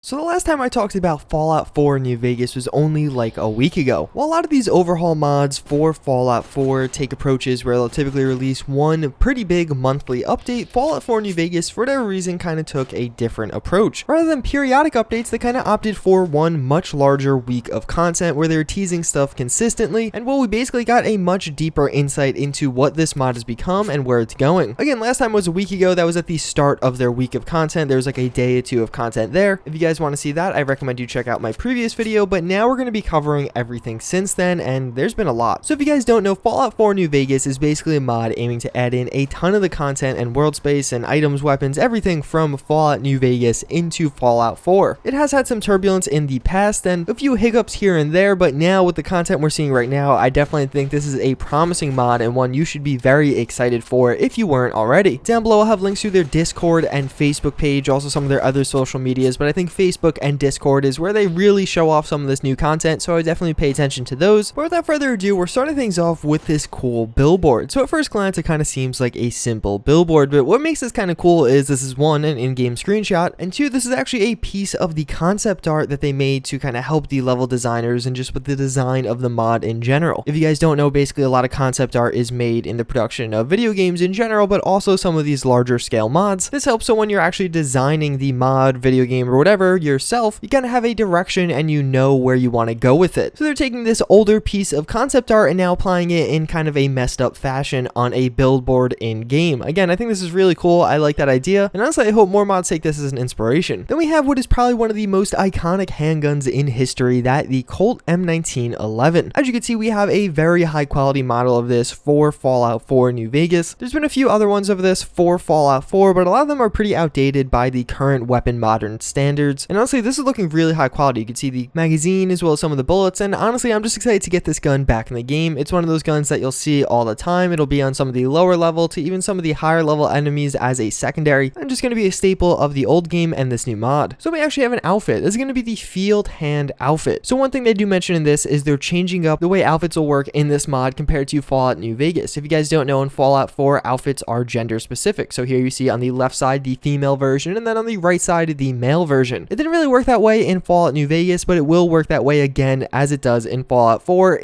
So the last time I talked about Fallout 4 New Vegas was only like a week ago. While a lot of these overhaul mods for Fallout 4 take approaches where they'll typically release one pretty big monthly update, Fallout 4 New Vegas for whatever reason kind of took a different approach. Rather than periodic updates, they kind of opted for one much larger week of content where they were teasing stuff consistently, and well, we basically got a much deeper insight into what this mod has become and where it's going. Again, last time was a week ago. That was at the start of their week of content. There was like a day or two of content there. If you guys want to see that, I recommend you check out my previous video, but now we're going to be covering everything since then, and there's been a lot. So if you guys don't know, Fallout 4 New Vegas is basically a mod aiming to add in a ton of the content and world space and items, weapons, everything from Fallout New Vegas into Fallout 4. It has had some turbulence in the past and a few hiccups here and there, but now with the content we're seeing right now, I definitely think this is a promising mod and one you should be very excited for if you weren't already. Down below I'll have links to their Discord and Facebook page, also some of their other social medias, but I think Facebook and Discord is where they really show off some of this new content, so I definitely pay attention to those. But without further ado, we're starting things off with this cool billboard. So at first glance it kind of seems like a simple billboard, but what makes this kind of cool is this is one, an in-game screenshot, and two, this is actually a piece of the concept art that they made to kind of help the level designers and just with the design of the mod in general. If you guys don't know, basically a lot of concept art is made in the production of video games in general, but also some of these larger scale mods. This helps so when you're actually designing the mod, video game, or whatever yourself, you kind of have a direction and you know where you want to go with it. So they're taking this older piece of concept art and now applying it in kind of a messed up fashion on a billboard in game. Again, I think this is really cool. I like that idea, and honestly I hope more mods take this as an inspiration. Then we have what is probably one of the most iconic handguns in history, the Colt M1911. As you can see, we have a very high quality model of this for Fallout 4 New Vegas. There's been a few other ones of this for Fallout 4, but a lot of them are pretty outdated by the current weapon modern standards, and honestly this is looking really high quality. You can see the magazine as well as some of the bullets, and honestly I'm just excited to get this gun back in the game. It's one of those guns that you'll see all the time. It'll be on some of the lower level to even some of the higher level enemies as a secondary, and just going to be a staple of the old game and this new mod. So we actually have an outfit. This is going to be the field hand outfit. So one thing they do mention in this is they're changing up the way outfits will work in this mod compared to Fallout New Vegas. If you guys don't know, in Fallout 4 outfits are gender specific. So here you see on the left side the female version, and then on the right side the male version. It didn't really work that way in Fallout New Vegas, but it will work that way again as it does in Fallout 4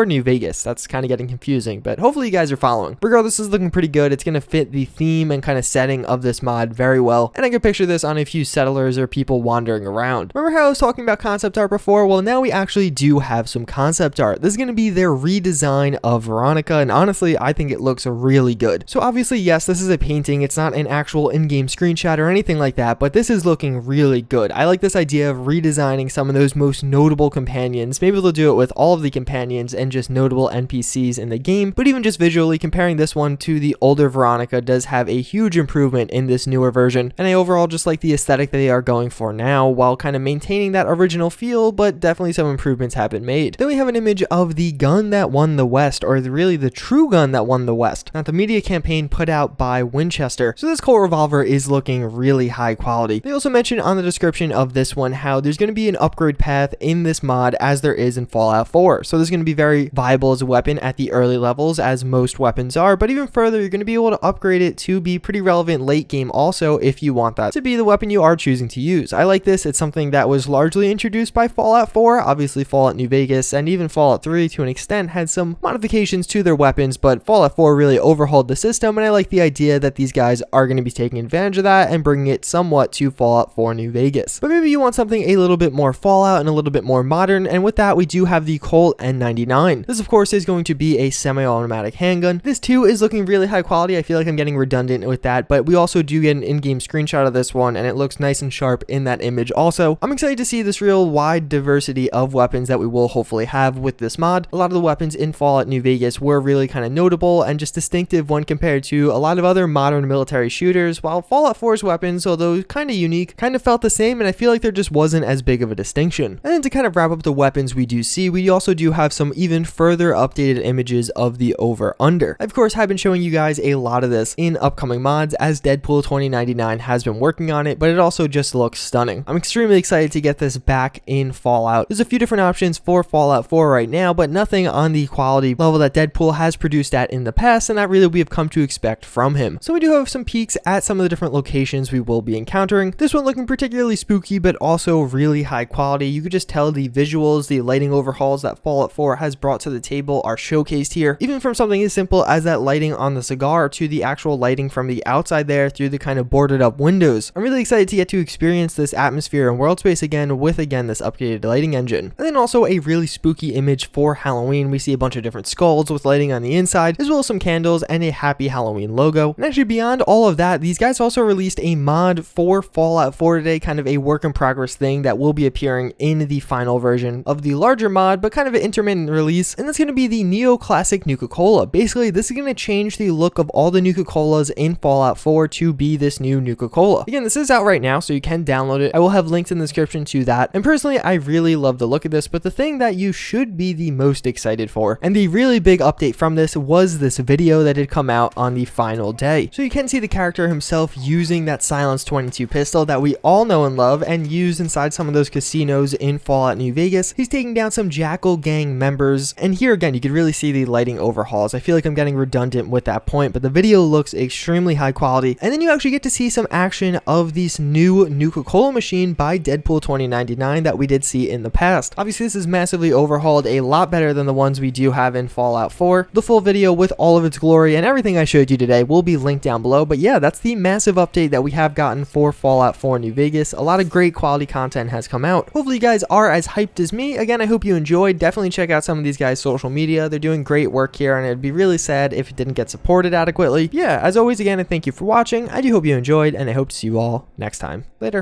New Vegas. That's kind of getting confusing, but hopefully you guys are following. Regardless, this is looking pretty good. It's going to fit the theme and kind of setting of this mod very well, and I can picture this on a few settlers or people wandering around. Remember how I was talking about concept art before? Well, now we actually do have some concept art. This is going to be their redesign of Veronica, and honestly I think it looks really good. So obviously, yes, this is a painting. It's not an actual in-game screenshot or anything like that, but this is looking really good. I like this idea of redesigning some of those most notable companions. Maybe they'll do it with all of the companions and just notable NPCs in the game, but even just visually comparing this one to the older Veronica does have a huge improvement in this newer version, and I overall just like the aesthetic that they are going for now while kind of maintaining that original feel, but definitely some improvements have been made. Then we have an image of the gun that won the West, or really the true gun that won the West, not the media campaign put out by Winchester. So this Colt Revolver is looking really high quality. They also mentioned on the description of this one how there's going to be an upgrade path in this mod as there is in Fallout 4. So this is going to be very viable as a weapon at the early levels, as most weapons are, but even further you're going to be able to upgrade it to be pretty relevant late game also if you want that to be the weapon you are choosing to use. I like this. It's something that was largely introduced by Fallout 4. Obviously Fallout New Vegas and even Fallout 3 to an extent had some modifications to their weapons, but Fallout 4 really overhauled the system, and I like the idea that these guys are going to be taking advantage of that and bringing it somewhat to Fallout 4 New Vegas. But maybe you want something a little bit more Fallout and a little bit more modern, and with that we do have the Colt M1911. This of course is going to be a semi-automatic handgun. This too is looking really high quality. I feel like I'm getting redundant with that, but we also do get an in-game screenshot of this one and it looks nice and sharp in that image also. I'm excited to see this real wide diversity of weapons that we will hopefully have with this mod. A lot of the weapons in Fallout New Vegas were really kind of notable and just distinctive when compared to a lot of other modern military shooters, while Fallout 4's weapons, although kind of unique, kind of felt the same, and I feel like there just wasn't as big of a distinction. And then to kind of wrap up the weapons we do see, we also do have some even further updated images of the Overunder. I of course have been showing you guys a lot of this in upcoming mods as Deadpool 2099 has been working on it, but it also just looks stunning. I'm extremely excited to get this back in Fallout. There's a few different options for Fallout 4 right now, but nothing on the quality level that Deadpool has produced at in the past, and that really we have come to expect from him. So we do have some peeks at some of the different locations we will be encountering. This one looking pretty particularly spooky, but also really high quality. You could just tell the visuals, the lighting overhauls that Fallout 4 has brought to the table are showcased here, even from something as simple as that lighting on the cigar to the actual lighting from the outside there through the kind of boarded up windows. I'm really excited to get to experience this atmosphere and world space again with this updated lighting engine. And then also a really spooky image for Halloween. We see a bunch of different skulls with lighting on the inside, as well as some candles and a happy Halloween logo. And actually beyond all of that, these guys also released a mod for Fallout 4 today, kind of a work in progress thing that will be appearing in the final version of the larger mod, but kind of an intermittent release, and that's going to be the Neoclassic Nuka-Cola. Basically, this is going to change the look of all the Nuka-Colas in Fallout 4 to be this new Nuka-Cola. Again, this is out right now, so you can download it. I will have links in the description to that. And personally, I really love the look of this, but the thing that you should be the most excited for, and the really big update from this, was this video that had come out on the final day. So you can see the character himself using that Silence 22 pistol that we all know and love and use inside some of those casinos in Fallout New Vegas. He's taking down some Jackal gang members, and here again you can really see the lighting overhauls. I feel like I'm getting redundant with that point, but the video looks extremely high quality, and then you actually get to see some action of this new Nuka-Cola machine by Deadpool 2099 that we did see in the past. Obviously this is massively overhauled, a lot better than the ones we do have in Fallout 4. The full video with all of its glory and everything I showed you today will be linked down below, but yeah, that's the massive update that we have gotten for Fallout 4 New Vegas. A lot of great quality content has come out. Hopefully you guys are as hyped as me. Again, I hope you enjoyed. Definitely check out some of these guys' social media. They're doing great work here, and it'd be really sad if it didn't get supported adequately. Yeah, as always, again, I thank you for watching. I do hope you enjoyed, and I hope to see you all next time. Later.